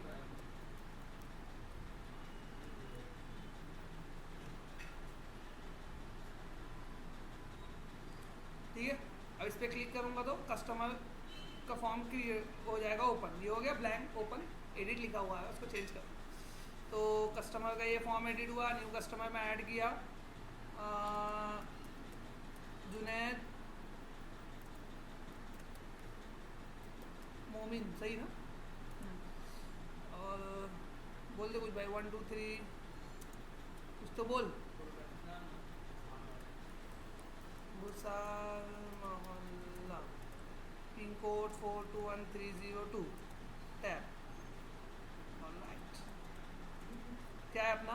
ठीक है, अब इस पर क्लिक करूँगा तो कस्टमर का फॉर्म क्रिएट हो जाएगा ओपन, ये हो गया ब्लैंक ओपन एडिट लिखा हुआ है, उसको चेंज कर। तो कस्टमर का ये फॉर्म एडिट हुआ, न्यू कस्टमर में ऐड किया जुनैद मोमिन, सही ना? और बोल दे कुछ भाई, 1 2 3 कुछ तो बोल। भूसार मोहल्ला, पिन कोड 421302 टैप। ऑलराइट, क्या है अपना?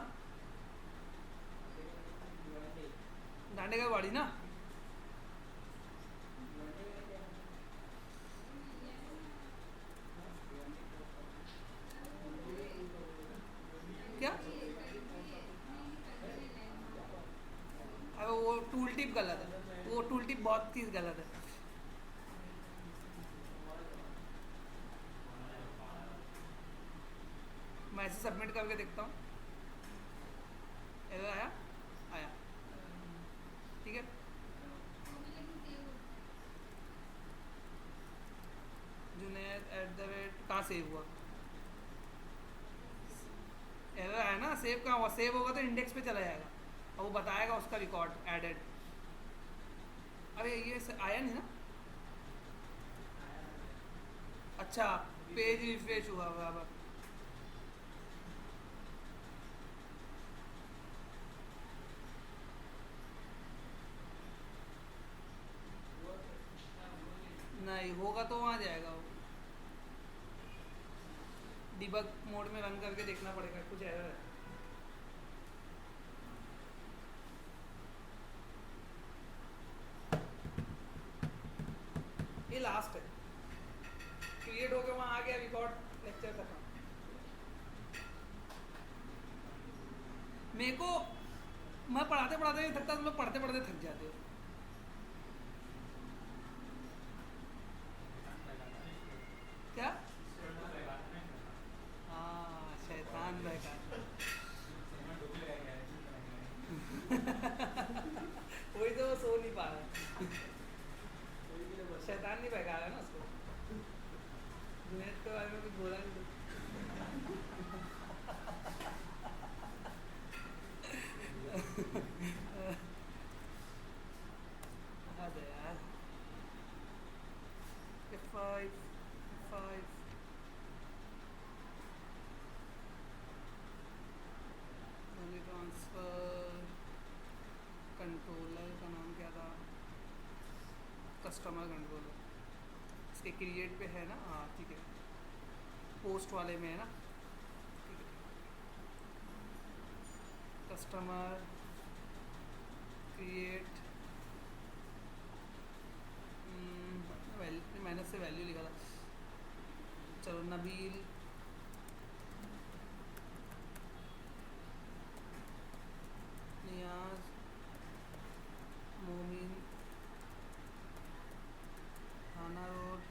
डांडेगढ़ वाड़ी ना? क्या? अरे वो टूल टिप गलत है, वो टूल टिप बहुत चीज़ गलत है। मैं ऐसे सबमिट करके देखता हूँ। एरर आया? आया, ठीक है। जुनैद @ कहाँ सेव हुआ? एरर आया ना, सेव कहाँ हुआ? सेव होगा तो इंडेक्स पे चला जाएगा और वो बताएगा उसका रिकॉर्ड एडेड। अरे ये आया नहीं ना? अच्छा, पेज रिफ्रेश हुआ बराबर। नहीं होगा तो वहाँ जाएगा वो। डिबग मोड में रन करके देखना पड़ेगा, कुछ एरर है। ये लास्ट है, क्रिएट होके वहाँ आ गया, रिकॉर्ड लेक्चर खत्म। मेरे को, मैं पढ़ाते पढ़ाते नहीं थकता, तुम लोग पढ़ते पढ़ते थक जाते हो। क्या? हाँ, शैतान बेकार। वही तो, वो सो नहीं पा रहा। शैतान नहीं बहका रहा ना उसको। जुनैद के बारे में कुछ बोला नहीं तो। हद है यार। F5 मनी ट्रांसफ़र, कंट्रोलर का नाम क्या था? Customer controller. इसके क्रिएट पे है ना? हाँ ठीक है, पोस्ट वाले में है ना? ठीक है, कस्टमर क्रिएट, मैंने से वैल्यू लिखा था। चलो, नबील नियाज मोमिन, थाना रोड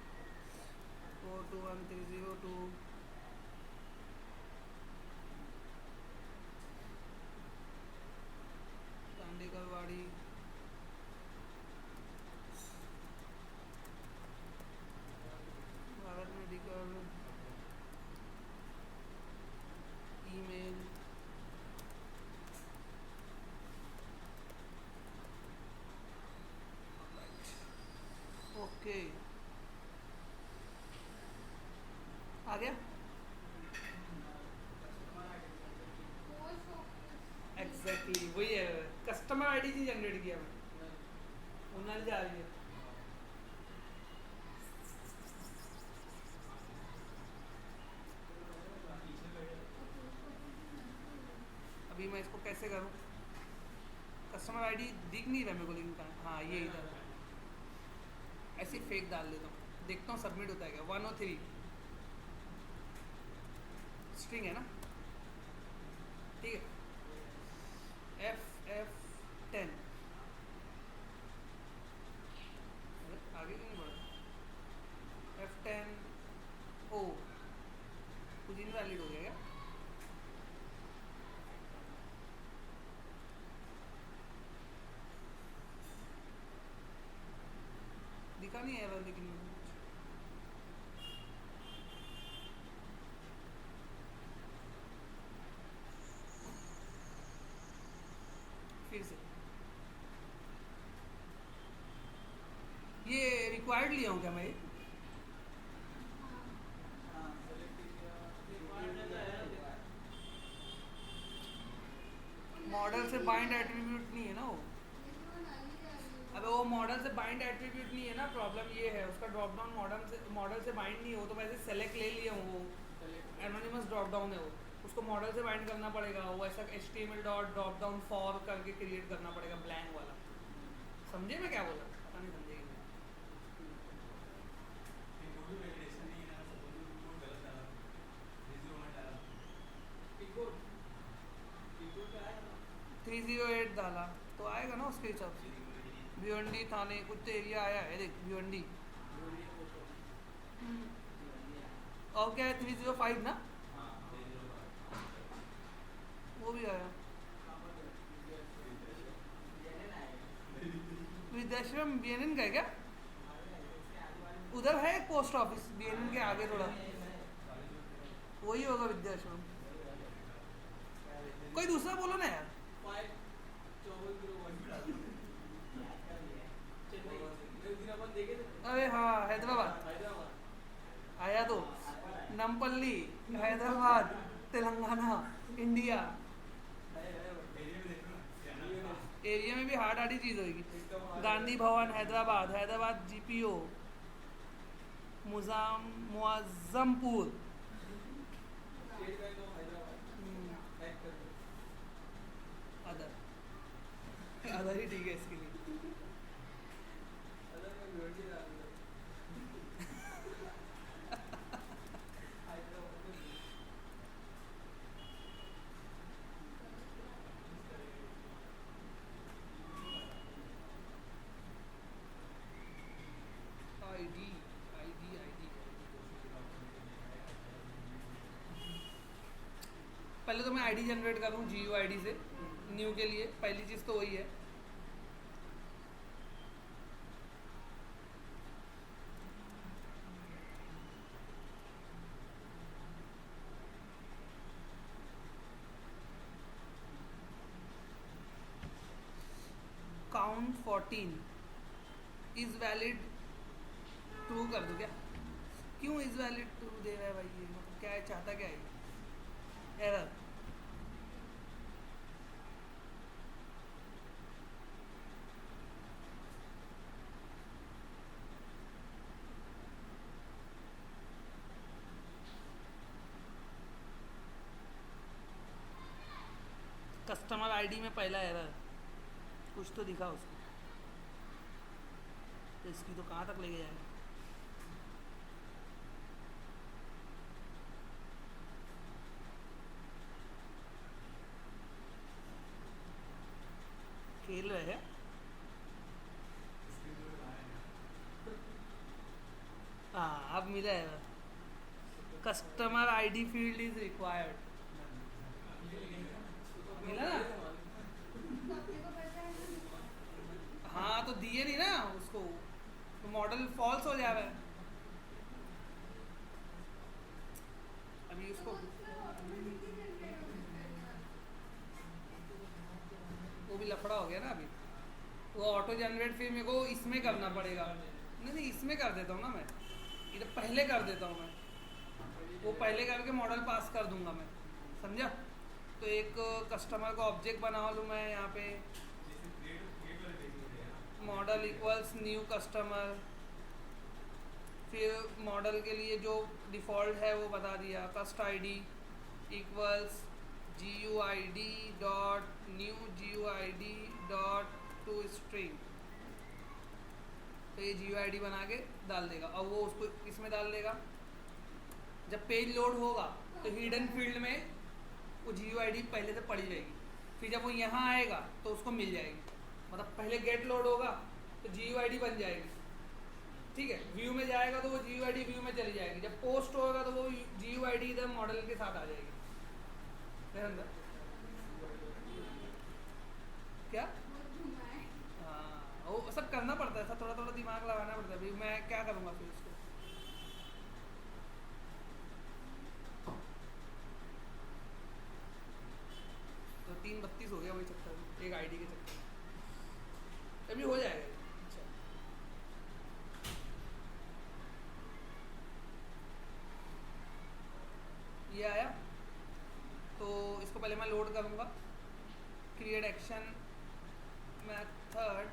421302, डांडेगढ़ वाड़ी, भारत मेडिकल, ईमेल, ओके आ गया। एग्जैक्टली वही है, कस्टमर आईडी जी जनरेट किया मैं, उन्नत जा रही है। अभी मैं इसको कैसे करूँ? कस्टमर आईडी दिख नहीं रहा मेरे को, लेकिन कहाँ? हाँ ये इधर है। ऐसे फेक डाल देता हूँ, देखता हूँ सबमिट होता है क्या। 103 स्ट्रिंग है ना? ठीक है, FF10 आगे क्यों नहीं बढ़ा? F10 ओ कुछ इनवैलिड हो गया क्या? दिखा नहीं है लेकिन रिक्वायर्ड लिया हूँ क्या मैं ये? मॉडल से बाइंड एट्रीब्यूट नहीं है ना वो। अबे वो मॉडल से बाइंड एट्रीब्यूट नहीं है ना, प्रॉब्लम ये है उसका। ड्रॉप डाउन मॉडल से बाइंड नहीं हो, तो वैसे सेलेक्ट ले लिए हूँ, वो एनोनिमस ड्रॉप डाउन है वो, उसको मॉडल से बाइंड करना पड़ेगा। वो ऐसा HTML dot drop down for करके क्रिएट करना पड़ेगा, ब्लैंक वाला। समझे मैं क्या बोला? पता नहीं समझेगी। थ्री 308 डाला तो आएगा ना उसके हिसाब से। भिवंडी थाने कुछ तो एरिया आया है, देख भिवंडी। और क्या है 305 ना, वो भी आया। वृद्धाश्रम BNN का है क्या? उधर है एक पोस्ट ऑफिस BNN के आगे थोड़ा, वही होगा वृद्धाश्रम। कोई दूसरा बोलो ना यार। अरे हाँ, हैदराबाद आया तो। नमपल्ली, हैदराबाद, तेलंगाना, इंडिया। एरिया में भी हार्ड हार्ड ही चीज़ होगी। Gandhi Bhavan Hyderabad, Hyderabad GPO, Muazzampur. Other other ही ठीक है इसके लिए। आईडी आईडी आईडी पहले तो मैं आईडी जनरेट करूँ GUID से न्यू के लिए, पहली चीज़ तो वही है। काउंट 14 इज वैलिड ट्रू कर दो क्या? क्यों इज वैलिड ट्रू दे रहा है भाई ये? मतलब क्या है, चाहता क्या है? एरर। कस्टमर आईडी में पहला एरर, कुछ तो दिखा उसको। तो इसकी तो कहाँ तक लेके जाएगा? खेल रहे हैं। हाँ अब मिला है। Customer ID field is required, मिला ना? हाँ तो दिए नहीं ना उसको, तो मॉडल फॉल्स हो जा रहा है अभी उसको। वो भी लफड़ा हो गया ना अभी। वो ऑटो जनरेट फिर मेरे को इसमें करना पड़ेगा। नहीं नहीं, इसमें कर देता हूँ ना मैं, इधर पहले कर देता हूँ मैं। वो पहले करके मॉडल पास कर दूंगा मैं, समझा? तो एक कस्टमर का ऑब्जेक्ट बना लूँ मैं यहाँ पे, मॉडल इक्वल्स न्यू कस्टमर। फिर मॉडल के लिए जो डिफ़ॉल्ट है वो बता दिया, कस्ट ID equals GUID dot new GUID dot to string. तो ये GUID बना के डाल देगा और वो उसको इसमें डाल देगा। जब पेज लोड होगा तो हिडन फील्ड में वो GUID पहले से पड़ी रहेगी, फिर जब वो यहाँ आएगा तो उसको मिल जाएगी। मतलब पहले गेट लोड होगा तो GUID बन जाएगी, ठीक है। व्यू में जाएगा तो वो GUID व्यू में चली जाएगी। जब पोस्ट होगा तो वो GUID इधर मॉडल के साथ आ जाएगी। अंदर क्या? हाँ वो सब करना पड़ता है, सब थोड़ा थोड़ा दिमाग लगाना पड़ता है। अभी मैं क्या करूँगा फिर इसको? तो 3:32 हो गया वही चक्कर में, एक आईडी के चक्कर में। अभी हो जाएगा। अच्छा इसको पहले मैं लोड करूँगा, क्रिएट एक्शन मेथड,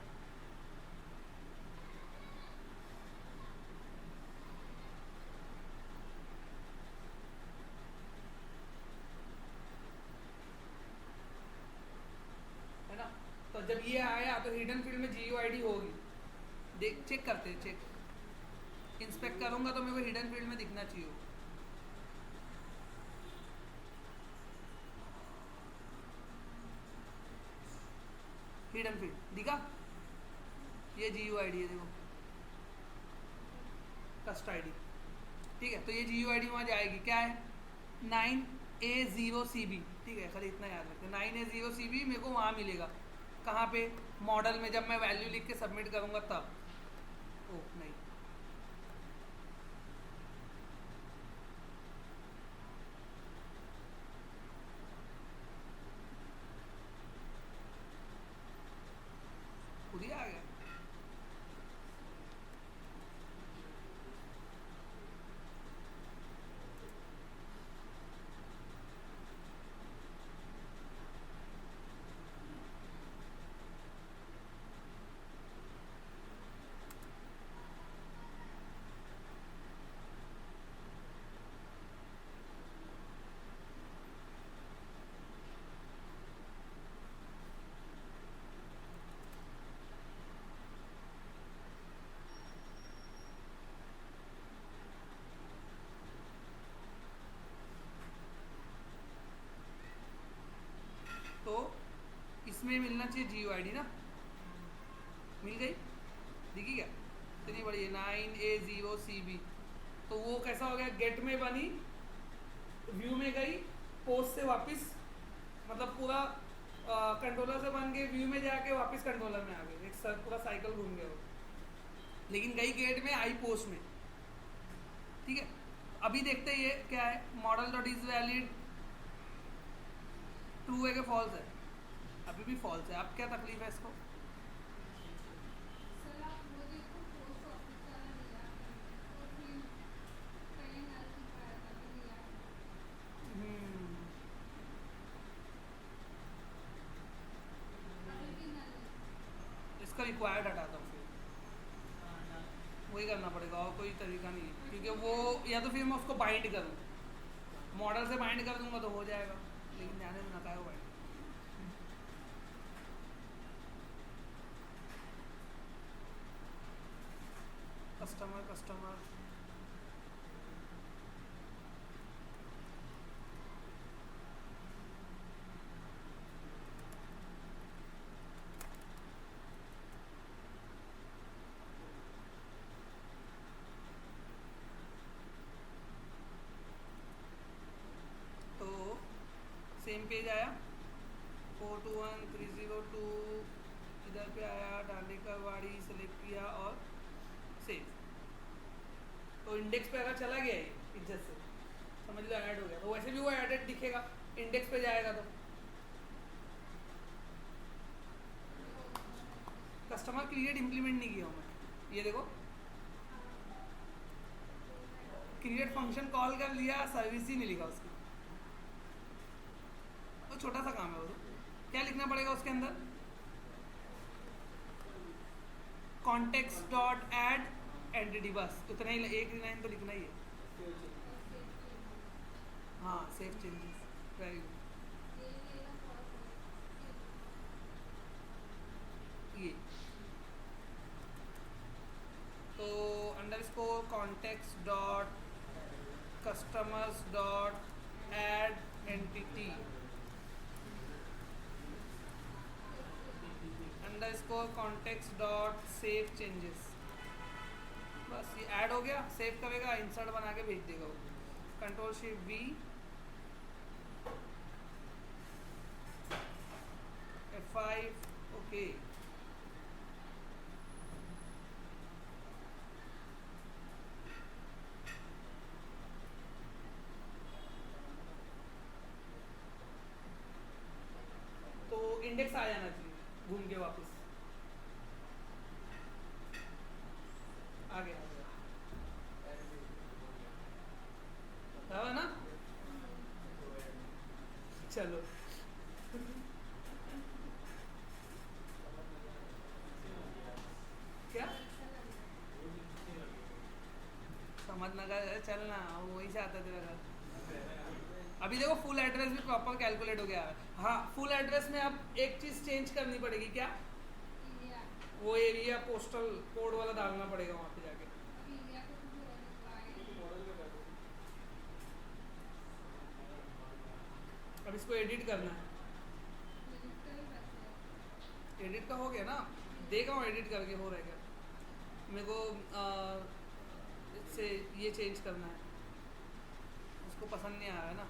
है ना। तो जब ये आया तो हिडन फील्ड में GUID होगी, देख चेक करते हैं, चेक इंस्पेक्ट करूँगा तो मेरे को हिडन फील्ड में दिखना चाहिए। हिडन फील्ड दिखा, ये GUID है, देखो कस्ट ID, ठीक है। तो ये GUID वहाँ जाएगी, क्या है 9A0CB, ठीक है, खाली इतना याद रखते, 9A0CB मेरे को वहाँ मिलेगा, कहाँ पे, मॉडल में, जब मैं वैल्यू लिख के सबमिट करूँगा तब। ओ नहीं, खुद ही आ गया। तो इसमें मिलना चाहिए GUID ना, मिल गई, दिखी क्या, इतनी बड़ी है 9A0CB। तो वो कैसा हो गया, गेट में बनी, व्यू में गई, पोस्ट से वापस, मतलब पूरा कंट्रोलर से बन के व्यू में जाके वापस कंट्रोलर में आ गए, एक पूरा साइकिल घूम गया वो, लेकिन गई गेट में, आई पोस्ट में, ठीक है। अभी देखते हैं ये क्या है, model dot is valid true है कि फॉल्स है, अभी भी फॉल्स है। अब क्या तकलीफ है इसको, इसका रिक्वायर्ड हटाता हूँ, फिर वही करना पड़ेगा, और कोई तरीका नहीं है, क्योंकि वो या तो फिर मैं उसको बाइंड करूँ, मॉडल से बाइंड कर दूंगा तो हो जाएगा, लेकिन ध्यान में ना हो बाइंड। कस्टमर तो सेम पेज आया, 421302, इधर पे आया, डांडेकर वाड़ी सेलेक्ट किया और सेव। तो इंडेक्स पे अगर चला गया है इज्जत से, समझ लो ऐड हो गया, तो वैसे भी वो एडेड दिखेगा, इंडेक्स पे जाएगा तो। कस्टमर क्रिएट इम्प्लीमेंट नहीं किया हूँ मैं, ये देखो क्रिएट फंक्शन कॉल कर लिया, सर्विस ही नहीं लिखा उसकी, तो छोटा सा काम है वो। क्या लिखना पड़ेगा उसके अंदर, कॉन्टेक्स्ट डॉट एड एंटिटी, बस उतना ही, एक लाइन तो लिखना ही है। हाँ, सेव चेंजेस, वेरी गुड। ये तो underscore context dot customers dot add entity underscore context dot save changes, बस ये ऐड हो गया, सेव करेगा, इंसर्ट बना के भेज देगा वो, Ctrl+Shift+V, F5, ओके। तो इंडेक्स आ जाना चाहिए घूम के वापस, आ गया ना। चलो क्या समझ ना कर चलना, वहीं से आता तेरा घर। अभी देखो फुल एड्रेस भी प्रॉपर कैलकुलेट हो गया है। हाँ फुल एड्रेस में अब एक चीज चेंज करनी पड़ेगी, क्या? वो एरिया पोस्टल कोड वाला डालना पड़ेगा वहाँ पे जाके। अब इसको एडिट करना है। एडिट का हो गया ना, देखा हूँ एडिट करके हो रहा है क्या। मेरे को इससे ये चेंज करना है, उसको पसंद नहीं आ रहा है ना।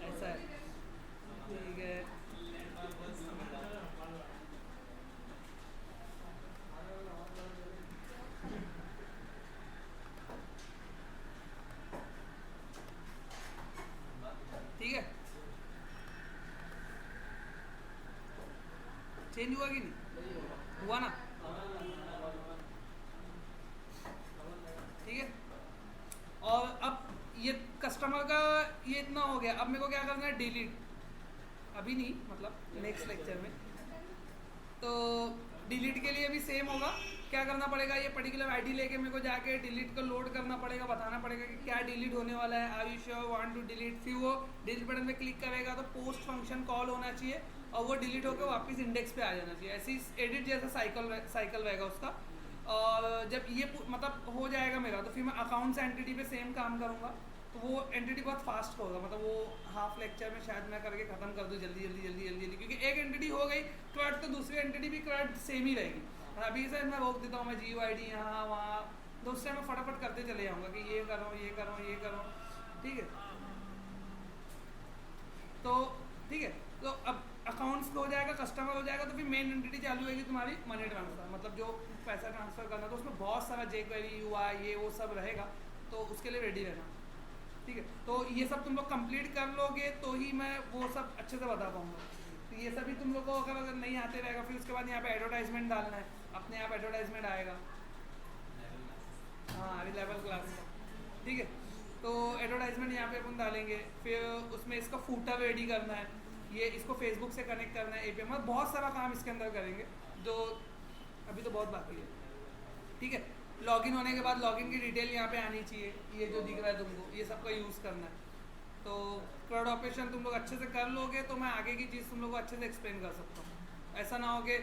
ऐसा है, ठीक है। ठीक है, चेंज हुआ कि नहीं हुआ ना? ठीक है, और अब ये कस्टमर का ये इतना हो गया। अब मेरे को क्या करना है, डिलीट। अभी नहीं, मतलब नेक्स्ट लेक्चर में। तो डिलीट के लिए भी सेम होगा। क्या करना पड़ेगा, ये पर्टिकुलर आईडी लेके मेरे को जाके डिलीट को लोड करना पड़ेगा, बताना पड़ेगा कि क्या डिलीट होने वाला है। Are you sure want to delete. फिर वो डिलीट बटन पे क्लिक करेगा तो पोस्ट फंक्शन कॉल होना चाहिए और वो डिलीट होकर वापस इंडेक्स पे आ जाना चाहिए। ऐसी एडिट जैसा साइकिल रहेगा उसका। और जब ये मतलब हो जाएगा मेरा, तो फिर मैं अकाउंट्स एंटिटी पे सेम काम करूँगा। तो वो एंटिटी बहुत फास्ट होगा, मतलब वो हाफ लेक्चर में शायद मैं करके ख़त्म कर दूँ जल्दी जल्दी जल्दी जल्दी जल्दी, क्योंकि एक एंटिटी हो गई क्रेडिट तो दूसरी एंटिटी भी क्रेडिट सेम ही रहेगी। अभी से मैं रोक देता हूँ, मैं GUID यहाँ वहाँ, तो उससे मैं फटाफट करते चले जाऊँगा कि ये करो ये करो ये करो। ठीक है, तो ठीक है। तो अब अकाउंट्स हो जाएगा, कस्टमर हो जाएगा, तो फिर मेन एंटिटी चालू होगी तुम्हारी मनी ट्रांसफ़र, मतलब जो पैसा ट्रांसफ़र करना। तो उसमें बहुत सारा jQuery UI ये वो सब रहेगा, तो उसके लिए रेडी रहना। ठीक है, तो ये सब तुम लोग कंप्लीट कर लोगे तो ही मैं वो सब अच्छे से बता पाऊँगा। तो ये सभी तुम लोग को अगर नहीं आते रहेगा, फिर उसके बाद यहाँ पे एडवर्टाइजमेंट डालना है, अपने आप एडवर्टाइजमेंट आएगा। हाँ अभी लेवल क्लास का, ठीक है। तो एडवर्टाइजमेंट यहाँ पे अपन डालेंगे, फिर उसमें इसका फूटर रेडी करना है, ये इसको फेसबुक से कनेक्ट करना है API, मतलब बहुत सारा काम इसके अंदर करेंगे जो अभी तो बहुत बाकी है। ठीक है, लॉगिन होने के बाद लॉगिन की डिटेल यहाँ पे आनी चाहिए, ये जो दिख रहा है तुमको, ये सबका यूज़ करना है। तो क्राउड ऑपरेशन तुम लोग अच्छे से कर लोगे तो मैं आगे की चीज़ तुम लोग को अच्छे से एक्सप्लेन कर सकता हूँ। ऐसा ना हो कि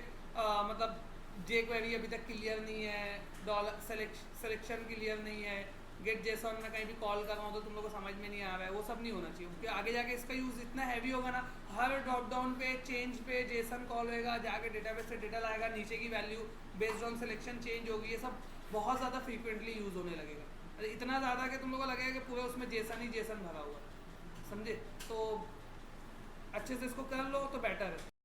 मतलब jQuery अभी तक क्लियर नहीं है, डॉलर सिलेक्शन क्लियर नहीं है, गेट जेसन में कहीं भी कॉल कर रहा हूँ तो तुम लोग को समझ में नहीं आ रहा है, वो सब नहीं होना चाहिए। क्योंकि आगे जाके इसका यूज़ इतना हैवी होगा ना, हर ड्रॉप डाउन पे चेंज पे जेसन कॉल होएगा, जाके डेटाबेस से डेटा लाएगा, नीचे की value based on selection change होगी, ये सब बहुत ज़्यादा फ्रीक्वेंटली यूज़ होने लगेगा। इतना ज़्यादा कि तुम लोग को लगेगा कि पूरा उसमें जेसन ही जेसन भरा हुआ, समझे? तो अच्छे से इसको कर लो तो बेटर है।